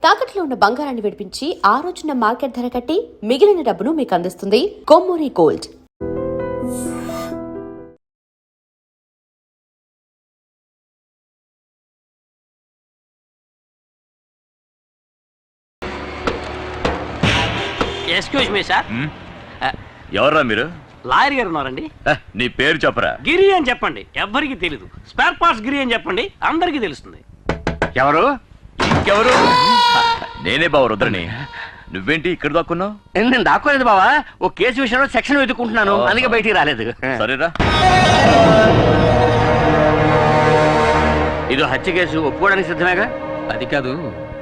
తాకట్లో ఉన్న బంగారాన్ని విడిపించి ఆ రోజున మార్కెట్ ధర కట్టి మిగిలిన డబ్బును మీకు అందిస్తుంది Kommuri gold. Excuse me sir. ఎవర్రా మీరు? లాయర్ గారు ఉన్నారండి. నీ పేరు చెప్పరా? గిరి అని చెప్పండి, ఎవ్వరికి తెలీదు. స్పేర్ పార్ట్స్ గిరి అని చెప్పండి, అందరికి తెలుస్తుంది. ఎవరు? ఇంకెవరు? నేనే బావ రుద్రని. నువ్వేంటి ఇక్కడ దాక్కున్నావు? నేను దాక్కోలేదు బావా, ఓ కేసు విషయంలో సెక్షన్ వెతుక్కుంటున్నాను, అందుకే బయటికి రాలేదు. సరేరా. ఇది హత్య కేసు, ఒప్పుకోవడానికి సిద్ధమేగా? అది కాదు,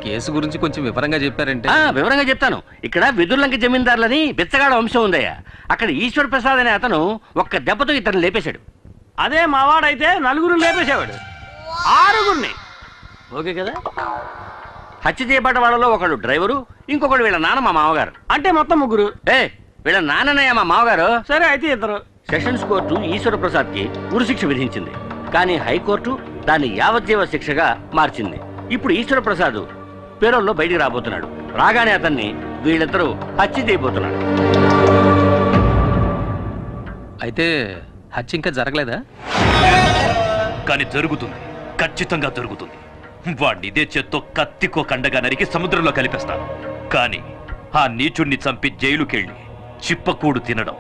కేసు గురించి కొంచెం వివరంగా చెప్పారంటే. వివరంగా చెప్తాను. ఇక్కడ వెదుర్లంక జమీందారులని బిచ్చగాడ వంశం ఉందయ్యా. అక్కడ ఈశ్వర్ ప్రసాద్ అనే అతను ఒక్క దెబ్బతో ఇతను లేపేశాడు. అదే మావాడైతే నలుగురు లేపేసేవాడు, ఆరుగురిని. ఓకే కదా? హత్య చేయబడ్డ వాళ్ళలో ఒకడు డ్రైవరు, ఇంకొకడు వీళ్ళ నాన్న మా మామగారు. అంటే మొత్తం ముగ్గురు. వీళ్ళ నాన్ననయ్య మా మామగారు. సరే అయితే ఇద్దరు. సెషన్స్ కోర్టు ఈశ్వర ప్రసాద్ కి ఉరిశిక్ష విధించింది, కానీ హైకోర్టు దాన్ని యావజ్జీవ శిక్షగా మార్చింది. ఇప్పుడు ఈశ్వర ప్రసాద్ పేరోల్లో బయటికి రాబోతున్నాడు. రాగానే అతన్ని వీళ్ళిద్దరూ హత్య చేయబోతున్నాడు. అయితే హత్య ఇంకా జరగలేదా? కానీ జరుగుతుంది, ఖచ్చితంగా జరుగుతుంది. వాడిని ఇదే చేత్తో కత్తికో కండగా నరికి సముద్రంలో కలిపేస్తాను. కానీ ఆ నీచుణ్ణి చంపి జైలుకెళ్ళి చిప్పకూడు తినడం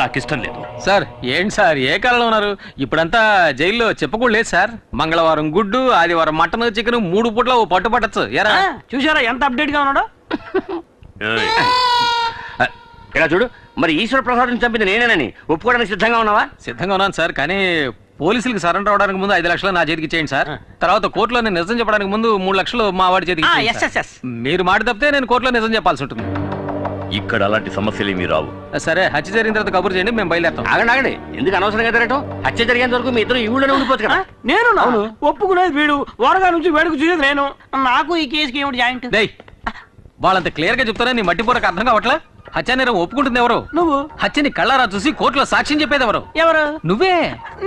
నాకిష్టం లేదు. సార్ ఏంటి సార్, ఏ కాలంలో ఉన్నారు? ఇప్పుడంతా జైల్లో చెప్పకూడదు లేదు సార్. మంగళవారం గుడ్డు, ఆదివారం మటన్, చికెన్, 3 పూట్ల ఓ పట్టు పట్టచ్చు. ఎరా చూసారా ఎంత అప్డేట్ గా ఉన్నాడో? ఇలా చూడు, మరి ఈశ్వర ప్రసాద్ చంపింది నేనేనని ఒప్పుకోవడానికి సిద్ధంగా ఉన్నావా? సిద్ధంగా ఉన్నాను సార్, కానీ పోలీసులకు సరెండర్ అవడానికి ముందు 5 లక్షలు నా చేతికి ఇచ్చేయండి సార్. తర్వాత కోర్టులో నేను నిజం చెప్పడానికి ముందు 3 లక్షలు మా వాడి చేతికి ఇచ్చేయండి. మీరు మాట తప్పితే నేను కోర్టులో నిజం చెప్పాల్సి ఉంటుంది. ఇక్కడ అలాంటి సమస్యలు ఏమీ రావు. సరే, హత్య జరిగిన తర్వాత కబురు చేయండి, మేము బయలుదేరుతాం. ఆగండి, ఎందుకు అనవసరంగా తిరగటం? హత్య జరిగేంత వరకు మీ ఇద్దరు ఈ ఊళ్ళోనే ఉండిపోవచ్చు కదా. నేను ఒప్పుకునేది వీడు, వరగా నుంచి వేడుకు చూసేది నేను. నాకు ఈ కేసుకి ఏమిటి జాయింట్? వాళ్ళంత క్లియర్ గా చెప్తానే నీ మట్టిపూరకు అర్థం కావట్లా? హత్య నేరం ఒప్పుకుంటుంది ఎవరు? నువ్వు. హత్యని కళ్ళారా చూసి కోర్టులో సాక్ష్యం చెప్పేది ఎవరు? ఎవరు? నువ్వే.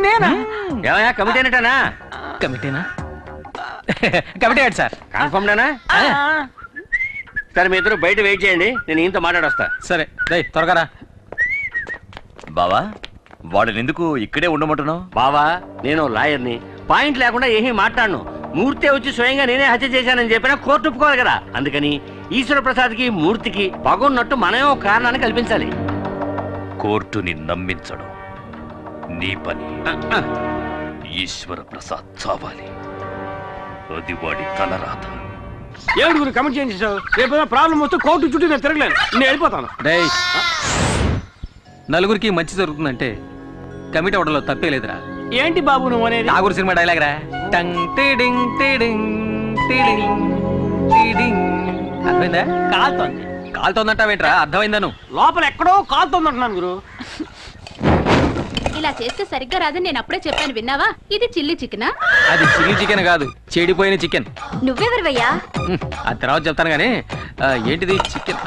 నేనా? ఏమయ్యా, కమిటీనేటనా? కమిటీనా? కమిటీ ఏంటి సార్? కన్ఫర్మ్డేనా? సరే, మీ ఇద్దరు బయట వెయిట్ చేయండి, నేను ఈయనతో మాట్లాడొస్తా. సరే త్వరగా రా. బావా, వాడిని ఎందుకు ఇక్కడే ఉండమంటున్నావు? బావా, నేను లాయర్ని, పాయింట్ లేకుండా ఏమీ మాట్లాడను. మూర్తి వచ్చి స్వయంగా నేనే హత్య చేశానని చెప్పినా కోర్టు ఒప్పుకోవాలి కదా. అందుకని ఈశ్వర ప్రసాద్ కి మూర్తికి పగున్నట్టు మనమే ఒక కారణాన్ని కల్పించాలి. కోర్టుని నమ్మించడం నీ పని. ఈశ్వర ప్రసాద్ చావాలి, అది వాడి తలరాత. ఏడుగురు కమిట్ చేయించావు, రేపు ప్రాబ్లం వస్తే కోర్టు చుట్టూ నేను తిరగలేను, నేను వెళ్ళిపోతాను. నలుగురికి మంచి జరుగుతుందంటే కమిటీ అవడంలో తప్పే లేదురా. ఏంటి బాబు నువ్వు అనేది? నాగూరు సినిమా డైలాగ్ రా. టంగ్ టిడింగ్ టిడింగ్ టిడింగ్ టిడింగ్. అర్థమైందా? కాలుతోంది. కాలుతోందంటావేంట్రా? అర్థమైందా? నువ్వు లోపల ఎక్కడో కాలుతోంది అంటున్నాను గురు. ఇలా చేస్తే సరిగ్గా రాదని నేను అప్పుడే చెప్పాను, విన్నావా? ఇది చిల్లీ చికెనా? అది చిల్లీ చికెన్ కాదు, చెడిపోయిన చికెన్. నువ్వెవరివయ్యా? ఆ తర్వాత చెప్తాను గానీ ఏంటిది చికెన్?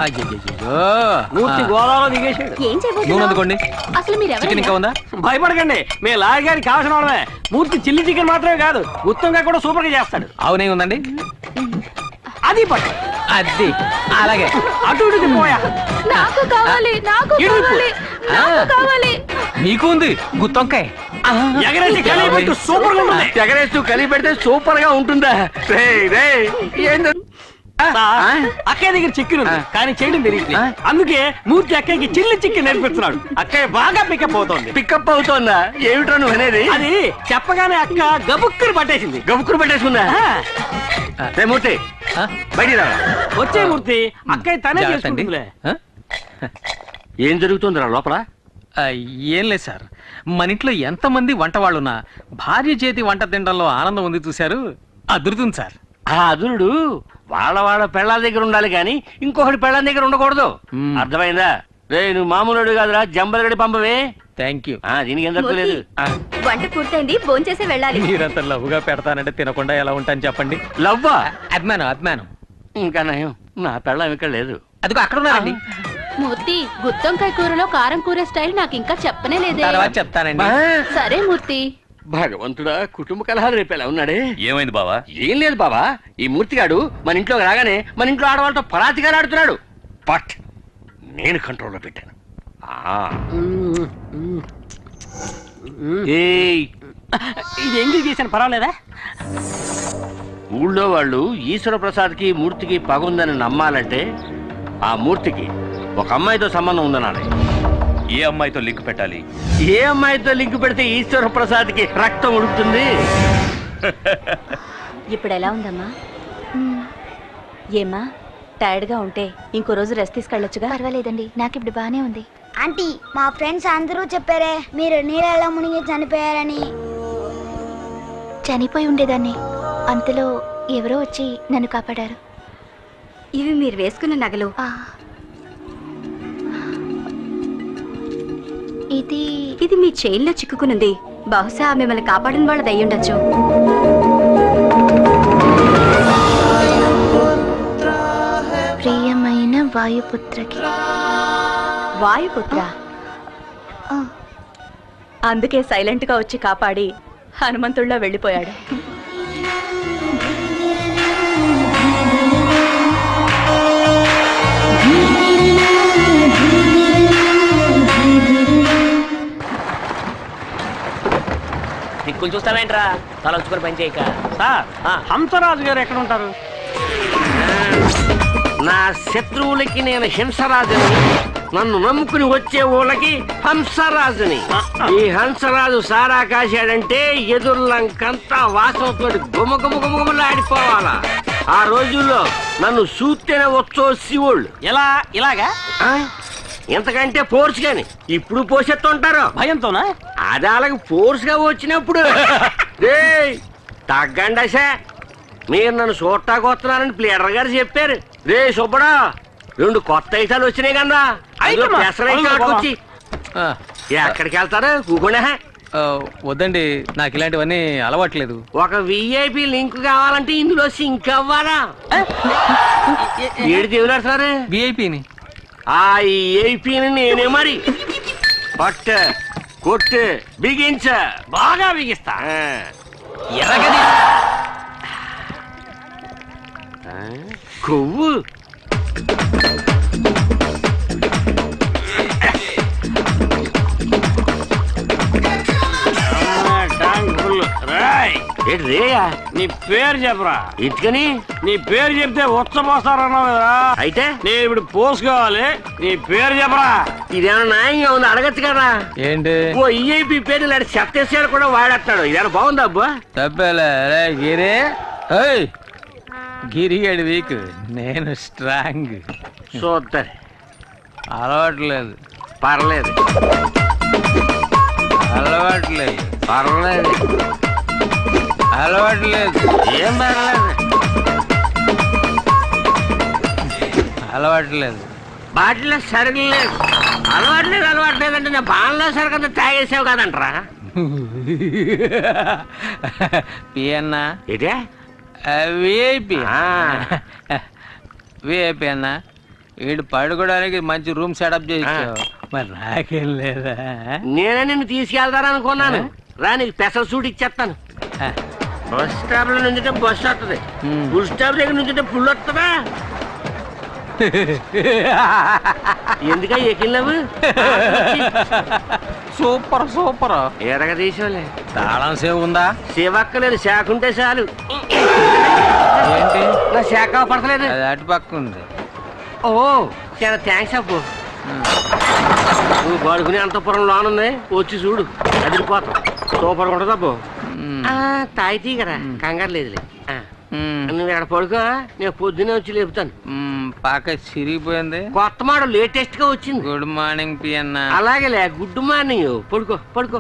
మూర్తి గోదావరిలో దిగేసాడు. ఏం చేయబోతున్నా? నూనె అందుకోండి. అసలు మీరు చికెన్ ఇంకా ఉందా? భయపడకండి, మీ లాయర్ గారికి కావాల్సిన వాళ్ళమే. మూర్తి చిల్లీ చికెన్ మాత్రమే కాదు, గుత్తంగా కూడా సూపర్ గా చేస్తాడు. అవునే ఉందండి, అది పట్టు. అది అలాగే. అటు ఇటు తిప్పోయా. నాకు కావాలి, నాకు కావాలి, నాకు కావాలి. నీకు ఉంది గుత్తొంకాయ. ఎగరేసి కలిపెట్టు, సూపర్ గా ఉంటుంది. ఎగరేస్తూ కలిపి పెడితే సూపర్ గా ఉంటుందా? అక్కయ్య దగ్గర చికెన్ ఉంది, కానీ చేయడం తెలియదు. అందుకే మూర్తి అక్కయ్యకి చిల్లి చికెన్ నేర్పిస్తున్నాడు. అక్కయ్య బాగా పికప్ అవుతోంది. పికప్ అవుతోందా? ఏమిటో నువ్వు అనేది? అది చెప్పగానే అక్క గబుక్కుని పట్టేసింది. గబుక్కురు పట్టేసుకుందా? మూర్తి బయటికి రా. వచ్చే మూర్తి, అక్కయ్య తనే చేసుకుంటుందిలే. ఏం జరుగుతుందిరా లోపల? ఏం లేదు సార్, మన ఇంట్లో ఎంతమంది వంట వాళ్ళున్నా భార్య చేతి వంట తినడంలో ఆనందం ఉంది చూశారు, అదురుతుంది సార్. ఆ అదురుడు వాళ్ళ పెళ్ళాల దగ్గర ఉండాలి కానీ ఇంకొకటి పెళ్ళాల దగ్గర ఉండకూడదు. అర్థమైందా? రే, నువ్వు మామూలుడు కాదురా, జంబలగడి పంపవే. Thank you. దీనికి ఏం తప్పలేదు. వంట పూర్తయింది, భోంచేసి వెళ్ళాలి. మీరంత లవ్వుగా పెడతానంటే తినకుండా ఎలా ఉంటాను చెప్పండి. లవ్వా? అభిమానం. ఇంకా నయం, నా పెళ్ళం ఇక్కడ లేదు. అదిగో అక్కడ ఉన్నారండి. మూర్తి, గుత్తొంకాయ కూరలో కారం కూర స్టైల్ నాకు ఇంకా చెప్పనే లేదే. తర్వాత చెప్తానండి. సరే మూర్తి. భగవంతుడా, కుటుంబ కలహాలు రేపేలా ఉన్నాడే. ఏమైంది బావా? ఏం లేదు బాబా, ఈ మూర్తిగాడు మన ఇంట్లోకి రాగానే మన ఇంట్లో ఆడవాళ్ళతో పరాతిగా ఆడుతున్నాడు. బట్ నేను కంట్రోల్లో పెట్టాను. ఏయ్, ఇది ఎంగిల్ చేశాను, పర్వాలేదా? ఊళ్ళో వాళ్ళు ఈశ్వర ప్రసాద్కి మూర్తికి పగుందని నమ్మాలంటే ఆ మూర్తికి ఒక అమ్మాయితో సంబంధం ఉందనాలి. ఏ అమ్మాయితో లింక్ పెట్టాలి? ఏ అమ్మాయితో లింక్ పెడితే ఈశ్వర ప్రసాద్కి రక్తం ఉడుకుతుంది? ఇప్పుడు ఎలా ఉందమ్మా? ఏమ్మా, టైర్డ్గా ఉంటే ఇంకో రోజు రెస్ట్ తీసుకెళ్ళొచ్చుగా. పర్వాలేదండి, నాకు ఇప్పుడు బానే ఉంది. ఆంటీ, మా ఫ్రెండ్స్ అందరూ చెప్పారే మీరు నీళ్ళలో మునిగి చనిపోయారని. చనిపోయి ఉండేదాన్ని, అంతలో ఎవరో వచ్చి నన్ను కాపాడారు. ఇవి మీరు వేసుకున్న నగలు. ఇది మీ చైన్లో చిక్కుకునుంది. బహుశా మిమ్మల్ని కాపాడిన వాళ్ళది అయ్యుండొచ్చు. ప్రియమైన వాయుపుత్రకి. వాయుపుత్ర? అందుకే సైలెంట్ గా వచ్చి కాపాడి హనుమంతుడిలో వెళ్ళిపోయాడు. దిక్కులు చూస్తావేంట్రా, తల వచ్చుకొని పని చేయక. సార్, హంసరాజు గారు ఎక్కడ ఉంటారు? నా శత్రువులకి నేను హింసరాజుని, నన్ను నమ్ముకుని వచ్చే ఊళ్ళకి హంసరాజుని. ఈ హంసరాజు సారా కాశాడంటే ఎదుర్లంకంతా వాసనతో గుమ గుమ గుమ గుమలు ఆడిపోవాలా. ఆ రోజుల్లో నన్ను చూస్తేనే వచ్చో శివుళ్ళు. ఎలా? ఇలాగా? ఎంతకంటే ఫోర్స్ గాని ఇప్పుడు పోసెత్తుంటారు భయంతోనా? అది అలాగే ఫోర్స్ గా వచ్చినప్పుడు తగ్గండి. మీరు నన్ను చూడటానికి వస్తున్నారని ప్లేడర్ గారు చెప్పారు. రే సుబ్బడా, 2 కొత్త ఐటాలు వచ్చినాయి కదా, పెసరైచ్చి ఎక్కడికి వెళ్తారు? కూకుండా వద్దండి, నాకు ఇలాంటివన్నీ అలవాట్లేదు. ఒక విఐపి లింక్ కావాలంటే ఇందులో సింక్ అవ్వాలా? ఏడు దేవులాడు సార్ విఐపిని. ఆ ఏపీని నేనే మరి పట్టు కొట్టు బిగించ బాగా బిగిస్తా. ఎరగది కొవ్వు. రేయా, నీ పేరు చెప్పరా. ఇటుకని నీ పేరు చెప్తే ఉచ్చపోస్తారన్నావు కదా, అయితే నేను ఇప్పుడు పోసుకోవాలి. నీ పేరు చెప్పరా. ఇదేమన్నా న్యాయంగా ఉంది? అడగచ్చు కదా. ఏంటి? ఓ ఈఐపి పేరు ఇలాంటి చెత్తేసాడు కూడా వాడేస్తాడు. ఇదేమన్నా బాగుందా అబ్బా? తప్పేలే గిరి. గిరిగాడి వీక్, నేను స్ట్రాంగ్. చూద్దరు. అలవాట్లేదు. పర్లేదు. అలవాట్లేదు. పర్లేదు. అలవాట్లేదు. ఏం పర్లేదు. అలవాట్లేదు. బాటిల్లో సరుకులు లేదు. అలవాట్లేదు. అలవాట్లేదు అంటే నేను బాణలో సరుకు తాగేసావు కదంటరా. పియన్నా ఇదే విఐపి. విఐపి అన్న, వీడు పడుకోవడానికి మంచి రూమ్ సెటప్ చేయించావు, మరి నాకేం లేదా? నేనే నిన్ను తీసుకెళ్తారనుకున్నాను. రా, నీకు స్పెషల్ సూట్ ఇచ్చేస్తాను. బస్ స్టాప్ లో నుంచుంటే బస్సు వస్తుంది, ఫుల్ స్టాప్ దగ్గర నుంచుంటే ఫుల్ వస్తుందా? ఎందుక ఎక్కినవు? Super super. ఎరగ తీసేవాళ్ళే. తాళం సేవ్ ఉందా? సేవక్కలేదు, శాఖ ఉంటే చాలు. ఏంటి? నా శాఖ పడతలేదు. అది అటు పక్క ఉంది. ఓ, చాలా థ్యాంక్స్ అప్పు. నువ్వు పడుకునే అంతపురం లోనుంది, వచ్చి చూడు, అదిరిపోతాం. సూపర్ ఉంటుంది అబ్బు. తాయితీ కదా, కంగారు లేదులే. నువ్వు ఇక్కడ పడుకో, నేను పొద్దునే వచ్చి లేపుతాను. పాక చిరిగిపోయింది. కొత్త మోడల్ లేటెస్ట్ గా వచ్చింది. గుడ్ మార్నింగ్ పియన్న. అలాగేలే, గుడ్ మార్నింగ్. పడుకో పడుకో.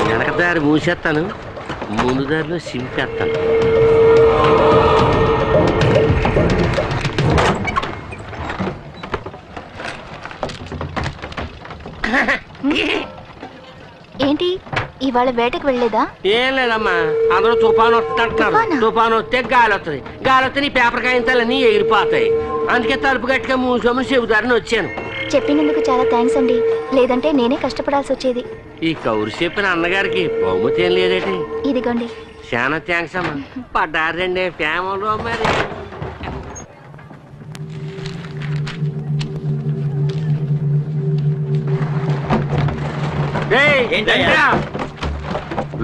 వెనక దారి మూసేస్తాను, ముందు దారిలో సింపేస్తాను. ఏంటి ఇవాళ వేటకు వెళ్ళలేదా? ఏం లేదమ్మా, అందరూ తుఫాను వస్తుందంటున్నారు. తుఫానా? తుఫాను వస్తే గాలి వస్తుంది, గాలి వస్తే నీ పేపర్ కాగితాలన్నీ ఎగిరిపోతాయి. అందుకే తలుపు గట్టిగా మూసోమని చెబుతారని వచ్చాను. చెప్పినందుకు చాలా థ్యాంక్స్ అండి, లేదంటే నేనే కష్టపడాల్సి వచ్చేది. ఈ కౌరు చెప్పిన అన్నగారికి బహుమతి ఏం లేదేటి? ఇదిగోండి. చాలా థ్యాంక్స్ అమ్మా. పడ్డారండి ఫ్యామిలీలో మరి.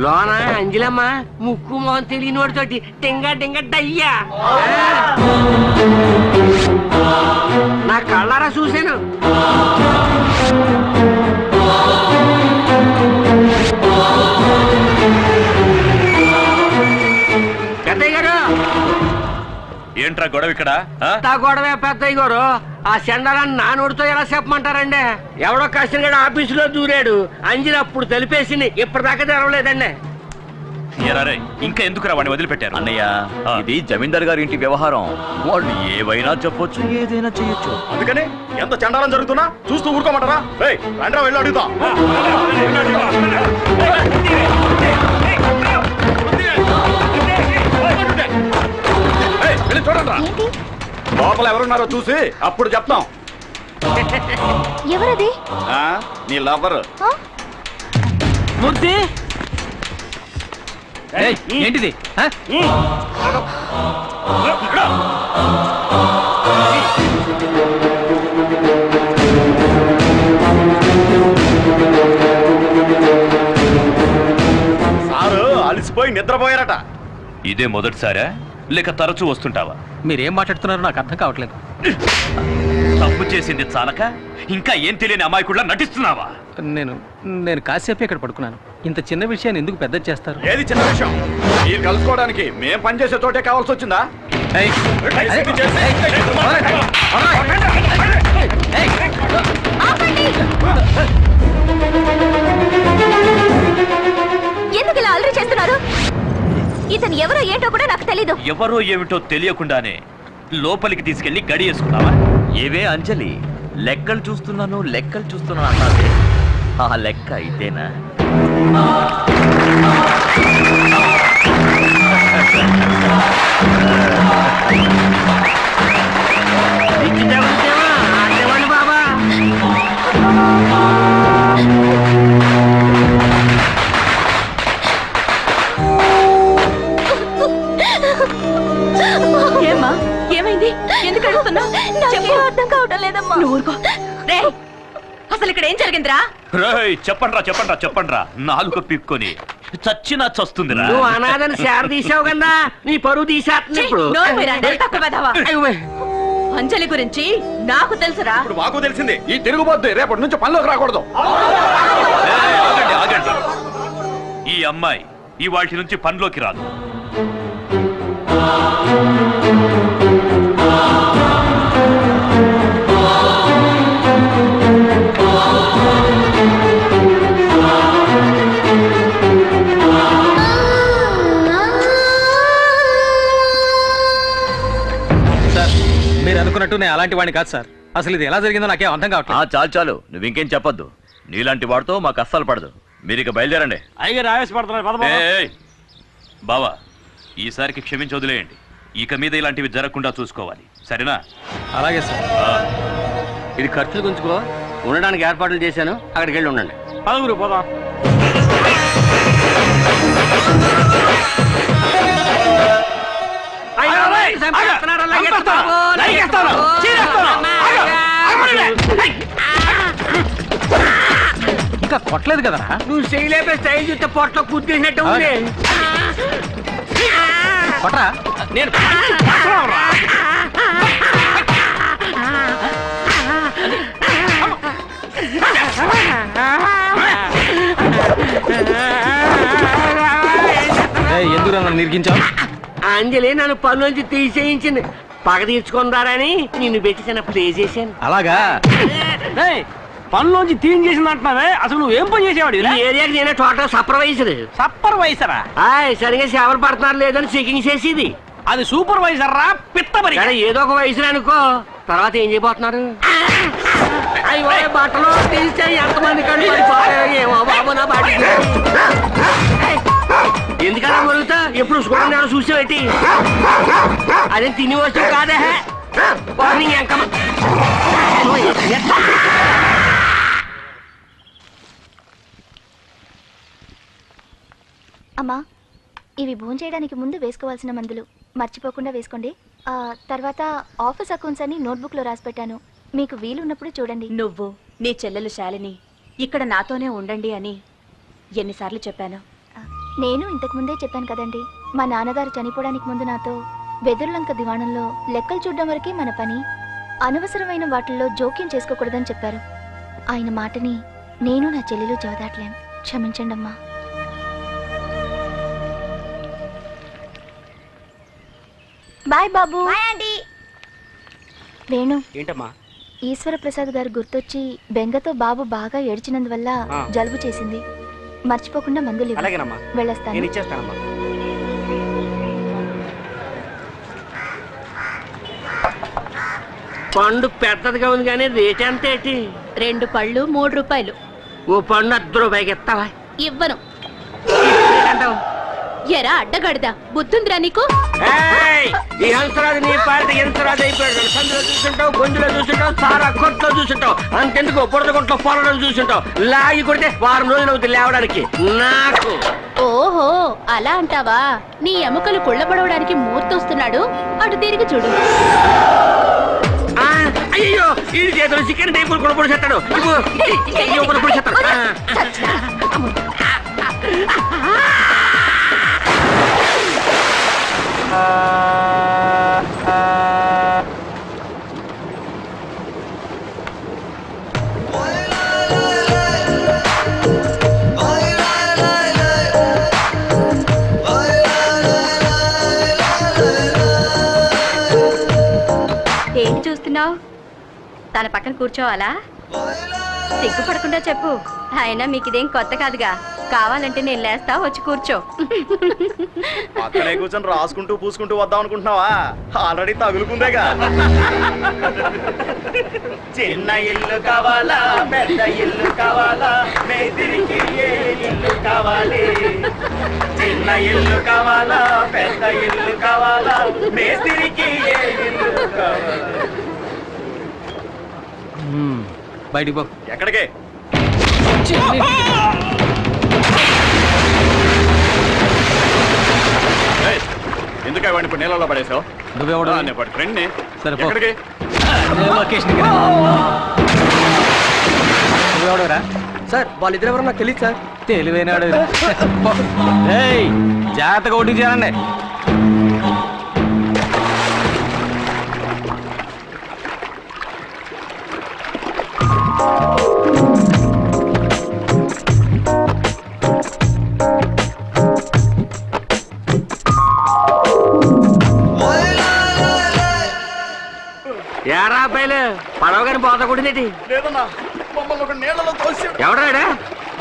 లోన అంజలమ్మ ముక్కు మొహం తెలియని వాడితోటి టింగ టింగ డయ్యా నా కళ్ళారా చూశాను. పెద్దయ్య గారు, ఏంట్రా గొడవ ఇక్కడ? గొడవే పెద్దయ్య గారు. ఆ సెండరాన్ని నా నోటితో ఎలా చెప్పమంటారండి? ఎవడో కష్టంగా ఆఫీసులో దూరాడు, అంజలి అప్పుడు తెలిపేసింది, ఇప్పటిదాకా తెరవలేదండి. ఎరారే, ఇంకా ఎందుకురా వాడిని వదిలిపెట్టారు? అన్నయ్య, ఇది జమీందార్ గారి ఇంటి వ్యవహారం. వాళ్ళు ఏవైనా చెప్పొచ్చు, ఏదైనా చేయొచ్చు. అందుకని ఎంత చండాలం జరుగుతున్నా చూస్తూ ఊరుకోమంటారా? రండ్రా వెళ్ళి అడుగుతా. చూడండి, లోపల ఎవరున్నారో చూసి అప్పుడు చెప్తాం. ఎవరది? నీ లవర్. మూర్తి, ఏంటిది? సారు అలసిపోయి నిద్రపోయారట. ఇదే మొదటిసారా లేక తరచూ వస్తుంటావా? మీరేం మాట్లాడుతున్నారో నాకు అర్థం కావట్లేదు. తప్పు చేసింది చాలక ఇంకా ఏం తెలియని అమాయకుడిలా నటిస్తున్నావా? నేను కాసేపు ఇక్కడ పడుకున్నాను. ఇంత చిన్న విషయాన్ని ఎందుకు పెద్ద చేస్తారు? ఏది చిన్న విషయం? మీరు కలుసుకోవడానికి మేం పనిచేసే చోటే కావాల్సి వచ్చిందా? ఎందుకు ఇలా అల్లరి చేస్తున్నారు? ఇతను ఎవరో ఏంటో కూడా నాకు తెలీదు. ఎవరో ఏమిటో తెలియకుండానే లోపలికి తీసుకెళ్లి గడి వేసుకున్నావా? ఏవే అంజలి, లెక్కలు చూస్తున్నాను అన్నది ఆ లెక్క ఇదేనా? బాబా, ఏమ్మా, ఏమైంది? ఎందుకు అడుగుతున్నావు? నాకేం అర్థం కావటం లేదమ్మా. అసలు ఇక్కడ ఏం జరిగిందిరా? చెప్పండ్రా నాలుగు పిక్కొని చచ్చినా చస్తుందిరా. నువ్వు అనాథని శార తీసావు కదా, నీ పరువు తీసేస్తుంది ఇప్పుడు. అంజలి గురించి నాకు తెలుసురా. ఇప్పుడు మాకు తెలిసింది. ఈ తిరుగుబోద్దు రేపటి నుంచి పనిలోకి రాకూడదు. ఆగండి. ఈ అమ్మాయి ఈ వాటి నుంచి పనిలోకి రాదు. మీరు అనుకున్నట్టు నేను అలాంటి వాడిని కాదు సార్. అసలు ఇది ఎలా జరిగిందో నాకేం అర్థం కావట్లేదు. చాలు నువ్వు ఇంకేం చెప్పొద్దు. నీలాంటి వాడితో మాకు అస్సలు పడదు. మీరు ఇక బయలుదేరండి. అయ్యగారు ఆవేశపడుతున్నారు. బావా, ఈసారికి క్షమించి వదిలేయండి. ఇక మీద ఇలాంటివి జరగకుండా చూసుకోవాలి, సరేనా? అలాగే సార్. ఇది ఖర్చులు గుంచుకో, ఉండడానికి ఏర్పాట్లు చేశాను, అక్కడికి వెళ్ళి ఉండండి. పదగురు పోదాం. ఇంకా కొట్టలేదు కదా? నువ్వు చేయలేపే స్టైల్ చూస్తే పొట్టలో కుద్దేసినట్టు ఉంది. కొట్టరా? నేను ఎందుకు నన్ను నిరికించావు? అంజలి నన్ను పనులోంచి తీసేయించింది. పగ తీర్చుకుందారని నిన్ను పెట్టి చిన్న ప్లే చేశాను. అలాగా? పనులోంచి తీన్ చేసింది అంటున్నావే, అసలు నువ్వేం పని చేసేవాడు? ఈ ఏరియాకి నేనే టోటల్ సూపర్వైజరా? సరిగా సేవలు పడుతున్నారు లేదని చెకింగ్ చేసేది. అది సూపర్వైజర్ రా, పిత్తబరి. ఏదో ఒక వయసు అనుకో, తర్వాత ఏం చేయబోతున్నారు? అయ్యో బట్టలు తీస్తే ఎంతమంది కళ్ళు పడిపోయాయేమో బాబు నా బాడీ. ఎందుకలా మొరుగుతా ఎప్పుడు చూడండి చూసేటి అదే తిని వస్తువు కాదే ఎంకమ్మ. అమ్మా, ఇవి భోజనం చేయడానికి ముందు వేసుకోవాల్సిన మందులు మర్చిపోకుండా వేసుకోండి. తర్వాత ఆఫీస్ అకౌంట్స్ అని నోట్బుక్లో రాసి పెట్టాను, మీకు వీలున్నప్పుడు చూడండి. నువ్వు నీ చెల్లెలు శాలిని ఇక్కడ నాతోనే ఉండండి అని ఎన్నిసార్లు చెప్పాను. నేను ఇంతకు ముందే చెప్పాను కదండి, మా నాన్నగారు చనిపోవడానికి ముందు నాతో వెదురులంక దివాణంలో లెక్కలు చూడడం వరకే మన పని, అనవసరమైన వాటిల్లో జోక్యం చేసుకోకూడదని చెప్పారు. ఆయన మాటని నేను నా చెల్లెలు జవదాట్లేం. క్షమించండి అమ్మా. బాయ్ బాబు. వేణు, ఏంటమ్మా? ఈశ్వర ప్రసాద్ గారు గుర్తొచ్చి బెంగతో బాబు బాగా ఏడ్చినందువల్ల జలుబు చేసింది. మర్చిపోకుండా మందులు ఇవ్వు. అలాగేనమ్మా, వెళ్ళొస్తాను. నేను ఇచ్చేస్తానమ్మా. పండు పెద్దదిగా ఉంది కానీ రేట్ ఎంత ఏంటి? 2 పళ్ళు 3 రూపాయలు. ఓ పండు 10 రూపాయకి ఇస్తావా? ఇవ్వను. ఎరా అడ్డగడదా, బుద్ధుందిరా నీకు? ఈ హంసరాజు నీ పార్టీ హంసరాజు అయిపోయాడు. సందులో చూసుంటావు, గొంతులో చూసుంటావు, సారా కొట్లో చూసుంటావు, అంతెందుకు బురద కొట్లో పొలం చూసుంటావు. లాగి కొడితే వారం రోజులు అవుతుంది లేవడానికి. నాకు ఓహో అలా అంటావా? నీ ఎముకలు కుళ్ళబడవడానికి మూర్తొస్తున్నాడు, అటు తిరిగి చూడు. అయ్యో ఈ చేతులు చికెన్ టైపులు కూడా పొడిచేస్తాడు. పొడిచేస్తాడు. ఏంటి చూస్తున్నావు? తన పక్కన కూర్చోవాలా? సిగ్గుపడకుండా చెప్పు. అయినా మీకు ఇదేం కొత్త కాదుగా. కావాలంటే నేను లేస్తా, వచ్చి కూర్చో. అక్కడే కూర్చొని రాసుకుంటూ పూసుకుంటూ వద్దాం అనుకుంటున్నావా? ఆల్రెడీ తగులుకుందేగా. చిన్న ఇల్లు కావాలా, పెద్ద ఇల్లు కావాలా, మేస్త్రికి ఏ ఇల్లు కావాలి? చిన్న ఇల్లు కావాలా, పెద్ద ఇల్లు కావాలా, మేస్త్రికి ఏ ఇల్లు కావాలి? బయటికి పో. ఎక్కడికే? ఎందుకు వాడిని ఇప్పుడు నీళ్ళలో పడేసావు? నువ్వెవడు? ఫ్రెండ్ని. సరే పో. ఎక్కడికి? లొకేషన్ నువ్వెవడరా? సార్ వాళ్ళిద్దరు ఎవరో నాకు తెలియదు సార్. తెలివైనాడు. జాగ్రత్తగా ఓటింగ్ చేయాలండి. ఏరా అబ్బాయిలు పడవగాని పోత కొట్టిందేటి? లేదన్నా, మమ్మల్ని ఒక నీళ్ళలో తోసాడు. ఎవడాడా?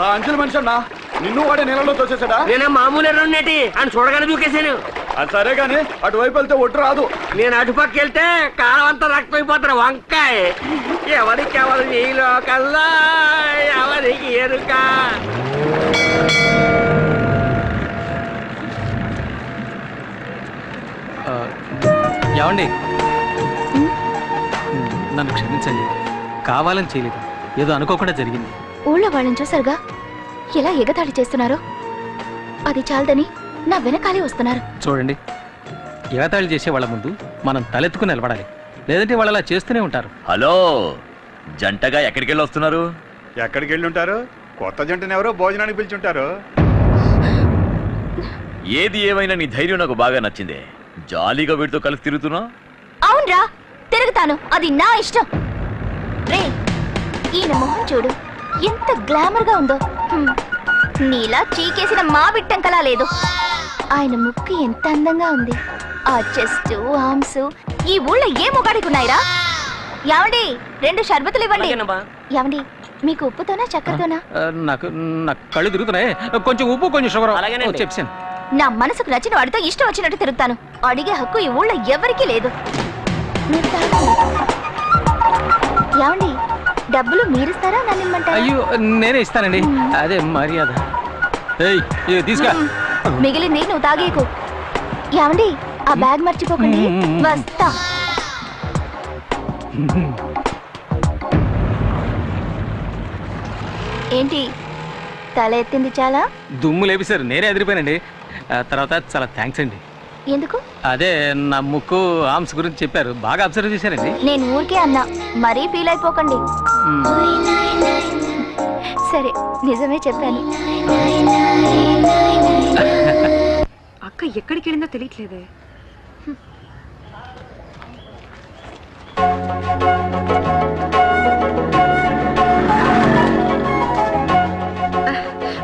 ఆ అంచెల మనిషి అన్నా, నిన్ను వాడే నీళ్ళలో తోసేసాడా? నేను మామూలు ఎర్రన్నటి అని చూడగానే దూకేశాను. అది సరే గాని అటువైపు వెళ్తే ఒట్టు రాదు. నేను అటుపక్క వెళ్తే కాలం అంతా రక్తం అయిపోతారు. వంకాయ ఎవరికి ఎవరు ఈ లోకల్లా ఎవరికి ఎరుక? ఏమండి, నన్ను క్షమించండి. కావాలని చేయలేదు, ఏదో అనుకోకుండా జరిగింది. ఊళ్ళో వాళ్ళని చూసారుగా ఎలా ఎగతాళి చేస్తున్నారో. అది చాలదని నా వెనకాలే వస్తున్నారు. చూడండి, ఎగతాళి చేసే వాళ్ళ ముందు మనం తలెత్తుకుని నిలబడాలి, లేదంటే వాళ్ళు అలా చేస్తూనే ఉంటారు. హలో, జంటగా ఎక్కడికి వెళ్ళి వస్తున్నారు? ఎక్కడికి వెళ్ళి ఉంటారు? కొత్త జంటని ఎవరో భోజనానికి పిలిచుంటారు. ఏది ఏమైనా నీ ధైర్యం నాకు బాగా నచ్చింది. జాలీగా వీటితో కలిసి తిరుగుతున్నా? అవునరా, తిరుగుతాను, అది నా ఇష్టం. రే, ఈయన మొహం చూడు, ఎంత గ్లామర్ గా ఉందో. నీలా చీకేసిన మా బిట్టంకలా లేదు. ఆయన ముక్కు ఎంత అందంగా ఉంది. ఆ చెస్ట్, ఆర్మ్స్ ఈ ఊళ్ళో ఏ మొగాడికి ఉన్నాయిరా? యావండి, 2 షర్బతులు ఇవ్వండి. యావండి, మీకు ఉప్పుతోనా చక్కెరతోనా? నాకు కళ్ళు తిరుగుతున్నాయి, కొంచెం ఉప్పు కొంచెం షుగర్. చెప్పాను, నా మనసుకు నచ్చిన వాడితో ఇష్టం వచ్చినట్టు తిరుగుతాను. అడిగే హక్కు ఈ ఊళ్ళో ఎవరికీ లేదు. యావండి, డబ్బులు మీరిస్తారా నన్ను ఇమ్మంటారా? అయ్యో నేనే ఇస్తానండి, అదే మర్యాద. ఏయ్ ఇదిగో తీసుకో. మిగిలింది నువ్వు తాగేకు. ఏమండి ఆ బ్యాగ్ మర్చిపోకండి. వస్తా. ఏంటి తల ఎత్తింది చాలా? దుమ్ము లేపిస్తారు, నేనే ఎదిరిపోయానండి. తర్వాత చాలా థ్యాంక్స్ అండి. ఎందుకు? అదే నా ముక్కు ఆర్మ్స్ గురించి చెప్పారు, బాగా అబ్జర్వ్ చేశారండి. నేను ఊరికే అన్నా, మరీ ఫీల్ అయిపోకండి. సరే నిజమే చెప్పాను. అక్క ఎక్కడికి వెళ్ళిందో తెలియట్లేదే.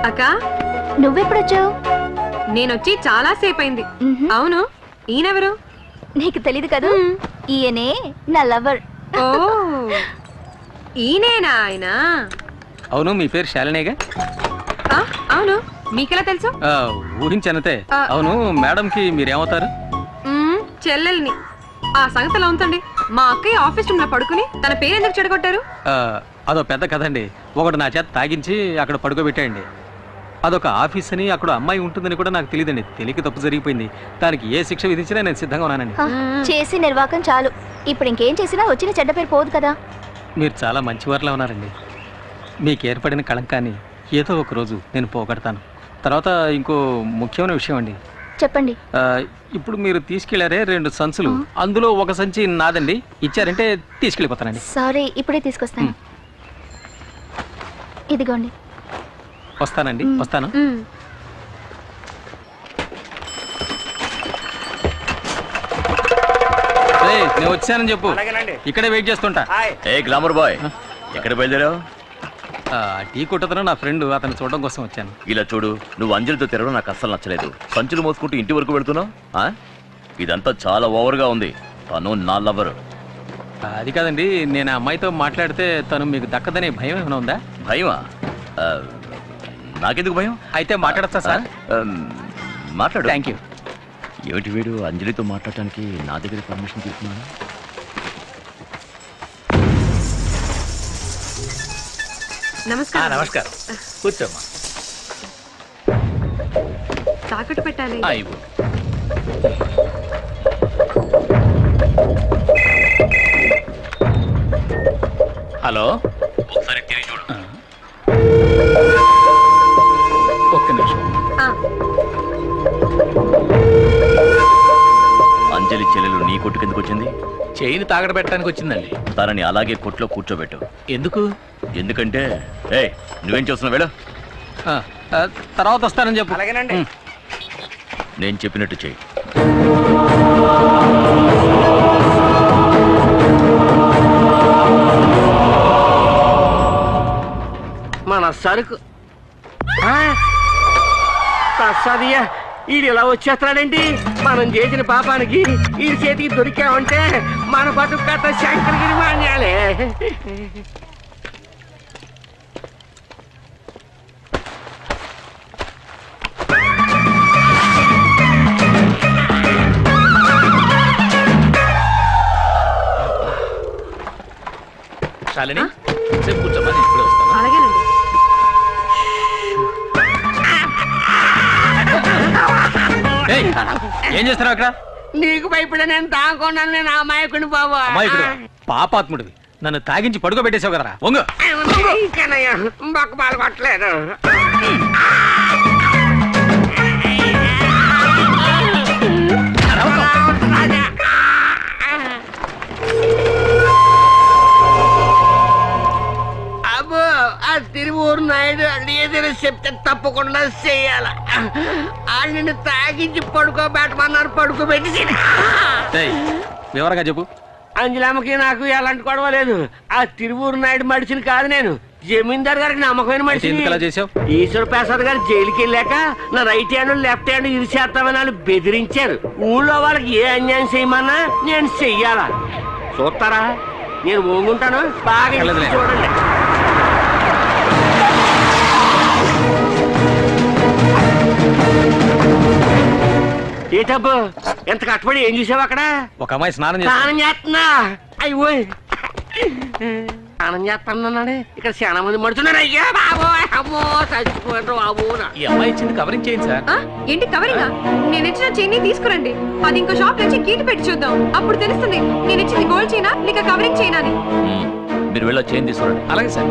అక్క నువ్వెప్పుడొచ్చావు? నేనొచ్చి చాలా సేపు అయింది. అవును, ఈయనెవరు? నీకు తెలీదు కదా, ఈయనే నా లవర్. ఓ ఈయనేనా ఆయన? అవును, మీ పేరు శాలినేగా? అవును, మీకెలా తెలుసు? ఊహించనతే. అవును, మేడంకి మీరేమవుతారు? చెల్లెల్ని. ఆ సంగతి ఎలా ఉందండి? మా అక్కయ్య ఆఫీస్ రూమ్ లో పడుకుని తన పేరు ఎందుకు చెడగొట్టారు? అదో పెద్ద కథ అండి. ఒకడు నా చేత తాగించి అక్కడ పడుకోబెట్టాయండి. అదొక ఆఫీస్ అని, అక్కడ అమ్మాయి ఉంటుందని కూడా నాకు తెలియదండి. తెలియక తప్పు జరిగిపోయింది. దానికి ఏ శిక్ష విధించినా నేను సిద్ధంగా ఉన్నానండి. చేసి నిర్వాకం చాలు. ఇప్పుడు ఇంకేం చేసినా వచ్చిన చెడ్డ పేరు పోదు కదా. మీరు చాలా మంచివారిలా ఉన్నారండి. మీకు ఏర్పడిన కళంకాన్ని ఏదో ఒక రోజు నేను పోగొడతాను. తర్వాత ఇంకో ముఖ్యమైన విషయం అండి. చెప్పండి. ఇప్పుడు మీరు తీసుకెళ్లారే 2 సంచులు, అందులో ఒక సంచి నాదండి. ఇచ్చారంటే తీసుకెళ్ళిపోతానండి. సారీ, ఇప్పుడే తీసుకొస్తాను. ఇదిగోండి. వస్తానండి, వస్తాను. నేను వచ్చానని చెప్పు, ఇక్కడే వెయిట్ చేస్తుంటా. ఏ గ్లామర్ బాయ్, ఎక్కడ బయలుదేరావు? టీ కొట్టతను నా ఫ్రెండ్, అతను చూడడం కోసం వచ్చాను. ఇలా చూడు, నువ్వు అంజలితో తిరగడం నాకు అస్సలు నచ్చలేదు. సంచులు మోసుకుంటూ ఇంటి వరకు వెళ్తున్నావు. ఇదంతా చాలా ఓవర్గా ఉంది. తను నా లవర్. అది కాదండి, నేను ఆ అమ్మాయితో మాట్లాడితే తను మీకు దక్కదనే భయం ఏమైనా ఉందా? భయమా? నాకెందుకు భయం? అయితే మాట్లాడతా సార్. మాట్లాడు. Thank you. ఏమిటి వీడు అంజలితో మాట్లాడటానికి నా దగ్గర పర్మిషన్ తీసుకున్నాను? నమస్కారం. నమస్కారం, కూర్చోమ్మా. తాకట్టు పెట్టాలి. హలో, ఒకసారి తిరిగి చూడు. ఒక్క నిమిషం. అంజలి చెల్లెలు నీ కొట్టు కిందకు వచ్చింది? చైన్ తాగడ పెట్టడానికి వచ్చిందండి. తనని అలాగే కొట్లో కూర్చోబెట్టు. ఎందుకు? ఎందుకంటే నువ్వేం చేస్తున్నావు? వెళ్ళు. తర్వాత వస్తానని చెప్పు. అలాగేనండి. నేను చెప్పినట్టు చెయ్యి. మన సరుకు ప్రసాదియా, ఈడు ఇలా వచ్చేస్తాడండి. మనం చేసిన పాపానికి ఈ చేతికి దొరికామంటే మన బతుకు కథ శంకరగిరి మాన్యాలే. శాలిని, సేపు కూర్చోమ్మా, నేను ఇప్పుడే వస్తాను. అలాగేనండి. ఏం చేస్తున్నావు అక్కడ? నీకు భయపడే నేను తాగుకున్నాను. నేను అమాయకుని బాబు. అమాయకుడు, పాపాత్ముడివి. నన్ను తాగించి పడుకోబెట్టేసావు కదరా. వంగు. బొక్క పాలు కొట్టలేదు. అబ్బో, ఆ తిరువూరు నాయుడు ఏదైనా చెప్తే తప్పకుండా చెయ్యాల. నిన్ను తాగించి పడుకోబెట్టమన్నారు, పడుకోబెట్టి. వివరంగా చెప్పు. అంజలమ్మకి నాకు ఎలాంటి గొడవ లేదు. ఆ తిరువూరు నాయుడు మడిచిని కాదు నేను, జమీందార్ గారికి నమ్మకమైన మనిషి. ఈశ్వర ప్రసాద్ గారు జైలుకి వెళ్ళాక నా రైట్ హ్యాండ్ లెఫ్ట్ హ్యాండ్ ఇది చేస్తామని వాళ్ళు బెదిరించారు. ఊళ్ళో వాళ్ళకి ఏ అన్యాయం చేయమన్నా నేను చెయ్యాలా. చూస్తారా? నేను ఓంగుంటాను, బాగా చూడండి. ఏ డబ్బు ఎంత కట్టుబడి ఏం చూసావు అక్కడ? ఒక అమ్మాయి స్నానం చేస్తున్నా. అయ్యో, స్నానం చేస్తానన్నాడే ఇక్కడ చాలా మంది మడుచున్నారు. అయ్యా బాబోయ్, అమ్మో చచ్చిపోయారు బాబు. ఈ అమ్మాయి ఇచ్చింది కవరింగ్ చేయండి సార్. ఏంటి కవరింగా? నేను ఇచ్చిన చైన్ తీసుకురండి. అది ఇంకో షాప్ నుంచి కీటి పెట్టి చూద్దాం. అప్పుడు తెలుస్తుంది నేను ఇచ్చింది గోల్డ్ చైనా లేక కవరింగ్ చైనా అని. మీరు వెళ్ళి చైన్ తీసుకురండి. అలాగే సార్.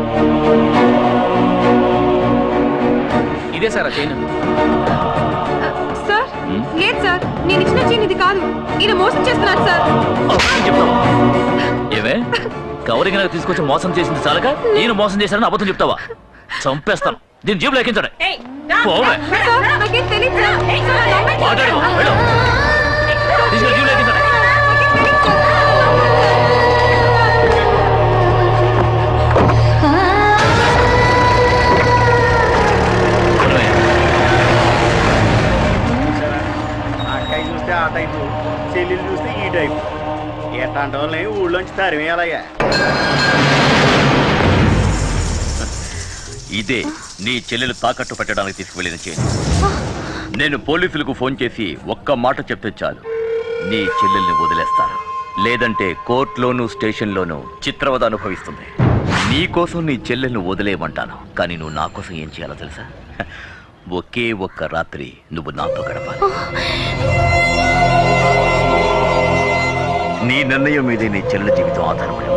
ఇదే సార్ ఆ చైన్. సార్ లేదు సార్, నేను ఇచ్చిన చైన్ ఇది కాదు. ఈయన మోసం చేస్తున్నాడు సార్. ఏమే కవరింగ్ నాకు తీసుకొచ్చి మోసం చేసింది చాలక నేను మోసం చేశానని అబద్ధం చెప్తావా? చంపేస్తాను. దీని జేబులో ఎక్కించండి. పోవే. సార్ నాకేం తెలియదు సార్. మాట్లాడు. వెళ్ళు. తీసుకెళ్ళి జేబులో ఎక్కించండి. అక్కయ్య చూస్తే ఆ టైపు, చెల్లెలు చూస్తే ఈ టైపు. ఎట్లాంటి వాళ్ళని ఊళ్ళోంచి తరిమేయాలయ్యా. ఇదే నీ చెల్లెలు తాకట్టు పెట్టడానికి తీసుకువెళ్ళిన చైన్. నేను పోలీసులకు ఫోన్ చేసి ఒక్క మాట చెప్తే చాలు, నీ చెల్లెల్ని వదిలేస్తాను. లేదంటే కోర్టులోనూ స్టేషన్లోనూ చిత్రవద అనుభవిస్తుంది. నీ కోసం నీ చెల్లెల్ని వదిలేయమంటాను. కానీ నువ్వు నా కోసం ఏం చేయాలో తెలుసా? ఒకే ఒక్క రాత్రి నువ్వు నాతో గడపాలి. నీ నిర్ణయం మీదే నీ చెల్లెల జీవితం ఆధారపడి